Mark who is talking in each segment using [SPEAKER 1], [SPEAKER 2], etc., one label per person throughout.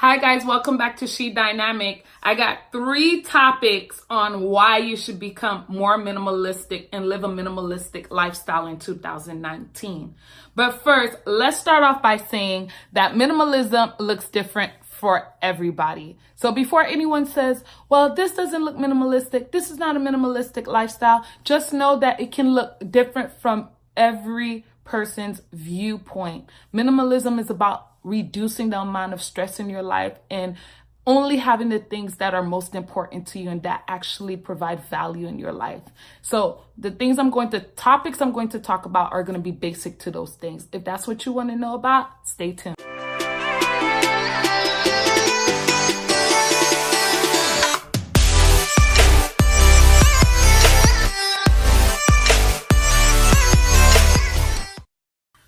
[SPEAKER 1] Hi guys, welcome back to She Dynamic. I got 3 topics on why you should become more minimalistic and live a minimalistic lifestyle in 2019. But first, let's start off by saying that minimalism looks different for everybody. So before anyone says, well, this doesn't look minimalistic, this is not a minimalistic lifestyle, just know that it can look different from every person's viewpoint. Minimalism is about reducing the amount of stress in your life and only having the things that are most important to you and that actually provide value in your life. So the topics I'm going to talk about are going to be basic to those things. If that's what you want to know about, stay tuned.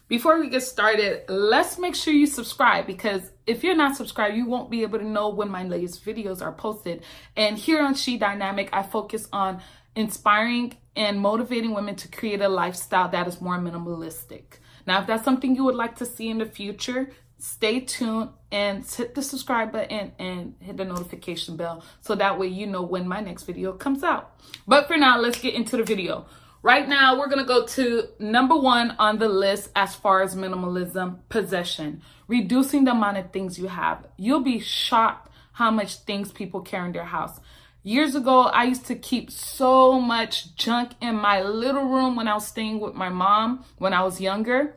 [SPEAKER 1] Before we get started, let's make sure you subscribe, because if you're not subscribed, you won't be able to know when my latest videos are posted. And here on She Dynamic, I focus on inspiring and motivating women to create a lifestyle that is more minimalistic. Now, if that's something you would like to see in the future, stay tuned and hit the subscribe button and hit the notification bell so that way you know when my next video comes out. But for now, let's get into the video. Right now, we're going to go to number 1 on the list as far as minimalism: possession. Reducing the amount of things you have. You'll be shocked how much things people carry in their house. Years ago, I used to keep so much junk in my little room when I was staying with my mom when I was younger.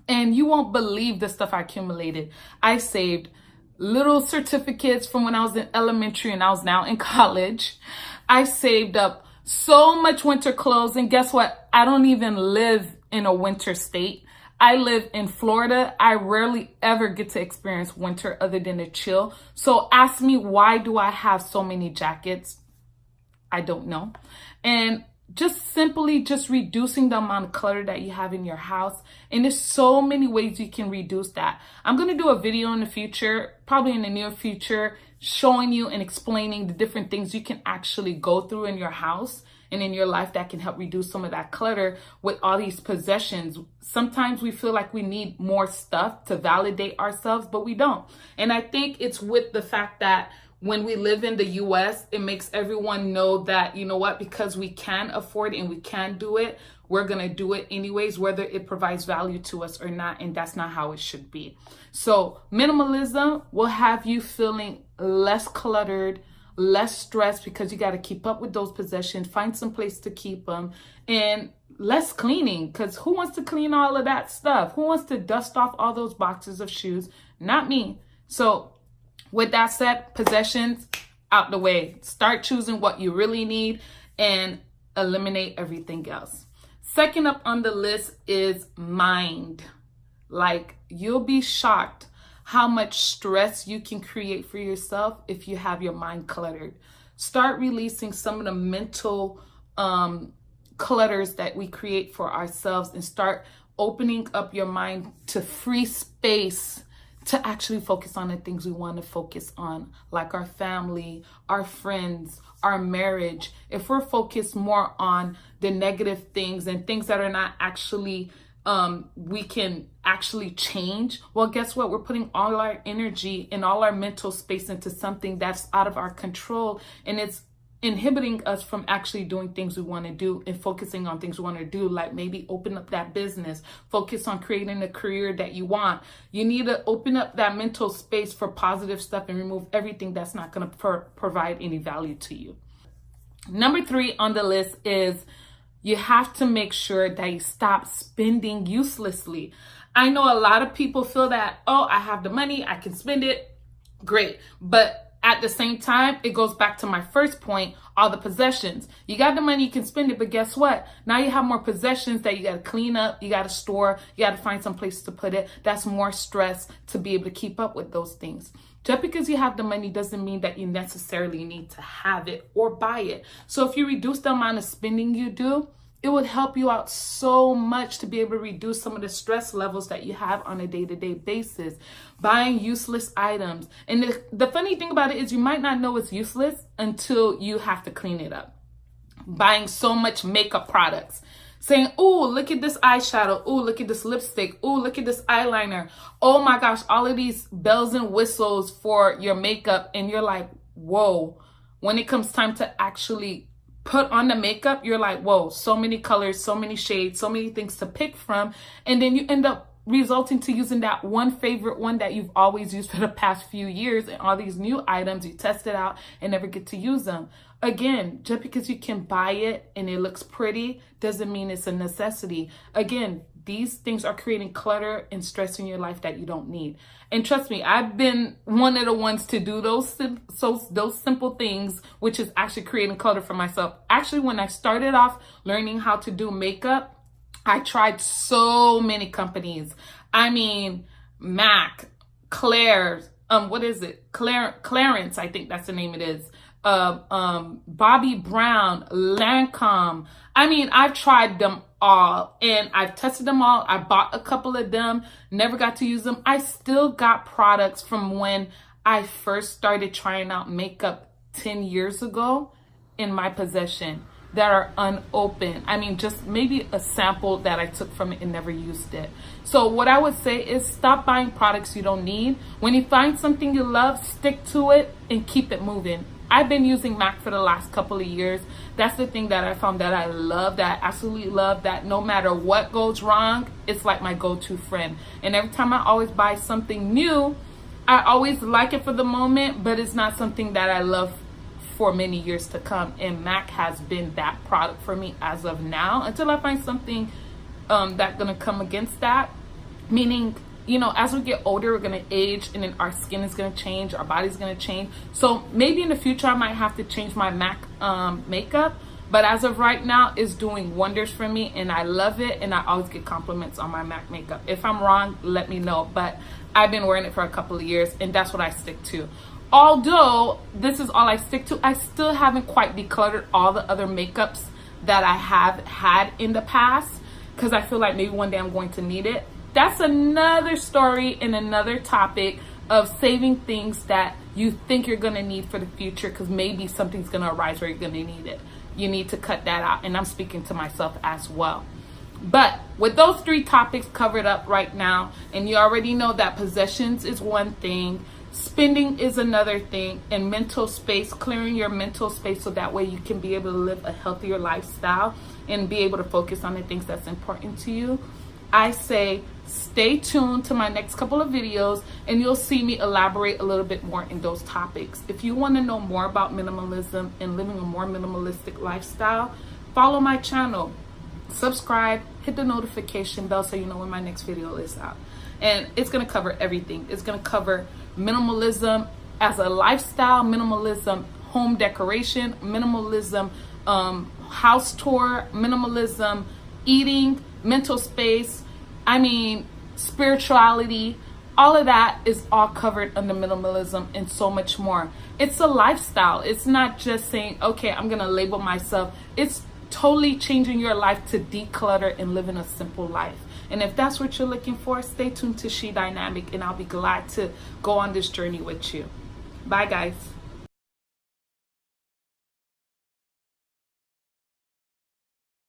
[SPEAKER 1] And you won't believe the stuff I accumulated. I saved little certificates from when I was in elementary and I was now in college. I saved up so much winter clothes, and guess what? I don't even live in a winter state. I live in Florida. I rarely ever get to experience winter other than to chill. So ask me, why do I have so many jackets? I don't know. And just reducing the amount of clutter that you have in your house. And there's so many ways you can reduce that. I'm going to do a video in the future, probably in the near future, showing you and explaining the different things you can actually go through in your house and in your life that can help reduce some of that clutter with all these possessions. Sometimes we feel like we need more stuff to validate ourselves, but we don't. And I think it's with the fact that when we live in the US, it makes everyone know that, you know what, because we can afford it and we can do it, we're going to do it anyways, whether it provides value to us or not. And that's not how it should be. So minimalism will have you feeling less cluttered, less stressed, because you got to keep up with those possessions, find some place to keep them, and less cleaning, because who wants to clean all of that stuff? Who wants to dust off all those boxes of shoes? Not me. So with that said, possessions out the way. Start choosing what you really need and eliminate everything else. Second up on the list is mind. Like, you'll be shocked how much stress you can create for yourself if you have your mind cluttered. Start releasing some of the mental clutters that we create for ourselves and start opening up your mind to free space to actually focus on the things we want to focus on, like our family, our friends, our marriage. If we're focused more on the negative things and things that are not actually we can actually change, well, guess what? We're putting all our energy and all our mental space into something that's out of our control, and it's inhibiting us from actually doing things we want to do and focusing on things we want to do, like maybe open up that business, focus on creating a career that you want. You need to open up that mental space for positive stuff and remove everything that's not going to provide any value to you. Number 3 on the list is you have to make sure that you stop spending uselessly. I know a lot of people feel that, oh, I have the money, I can spend it. Great. But at the same time, it goes back to my first point, all the possessions. You got the money, you can spend it, but guess what? Now you have more possessions that you got to clean up, you got to store, you got to find some place to put it. That's more stress to be able to keep up with those things. Just because you have the money doesn't mean that you necessarily need to have it or buy it. So if you reduce the amount of spending you do, it would help you out so much to be able to reduce some of the stress levels that you have on a day-to-day basis. Buying useless items. And the funny thing about it is you might not know it's useless until you have to clean it up. Buying so much makeup products. saying, oh, look at this eyeshadow. Oh, look at this lipstick. Oh, look at this eyeliner. Oh my gosh, all of these bells and whistles for your makeup. And you're like, whoa. When it comes time to actually put on the makeup, you're like, whoa, so many colors, so many shades, so many things to pick from. And then you end up resulting to using that one favorite one that you've always used for the past few years, and all these new items you test it out and never get to use them. Again, just because you can buy it and it looks pretty doesn't mean it's a necessity. Again, these things are creating clutter and stress in your life that you don't need. And trust me, I've been one of the ones to do those simple things, which is actually creating clutter for myself. Actually, when I started off learning how to do makeup, I tried so many companies. I mean, MAC, Claire's, Clarence, I think that's the name it is. Bobbi Brown, Lancome. I mean, I've tried them all and I've tested them all. I bought a couple of them, never got to use them. I still got products from when I first started trying out makeup 10 years ago in my possession that are unopened. I mean, just maybe a sample that I took from it and never used it. So what I would say is stop buying products you don't need. When you find something you love, stick to it and keep it moving. I've been using MAC for the last couple of years. That's the thing that I found that I love, that I absolutely love, that no matter what goes wrong, it's like my go-to friend. And every time I always buy something new, I always like it for the moment, but it's not something that I love for many years to come. And MAC has been that product for me as of now, until I find something that's gonna come against that. Meaning, you know, as we get older, we're gonna age, and then our skin is gonna change, our body's gonna change. So maybe in the future I might have to change my MAC makeup, but as of right now, it's doing wonders for me and I love it, and I always get compliments on my MAC makeup. If I'm wrong, let me know, but I've been wearing it for a couple of years and that's what I stick to. Although this is all I stick to, I still haven't quite decluttered all the other makeups that I have had in the past, because I feel like maybe one day I'm going to need it. That's another story and another topic of saving things that you think you're going to need for the future, because maybe something's going to arise where you're going to need it. You need to cut that out, and I'm speaking to myself as well. But with those three topics covered up right now, and you already know that possessions is one thing, spending is another thing, and mental space, clearing your mental space so that way you can be able to live a healthier lifestyle and be able to focus on the things that's important to you, I say stay tuned to my next couple of videos and you'll see me elaborate a little bit more in those topics. If you want to know more about minimalism and living a more minimalistic lifestyle, follow my channel, subscribe, hit the notification bell so you know when my next video is out. And it's going to cover everything. It's going to cover minimalism as a lifestyle, minimalism home decoration, minimalism house tour, minimalism eating, mental space, I mean spirituality. All of that is all covered under minimalism and so much more. It's a lifestyle. It's not just saying, okay, I'm going to label myself. It's totally changing your life to declutter and living a simple life. And if that's what you're looking for, stay tuned to She Dynamic and I'll be glad to go on this journey with you. Bye, guys.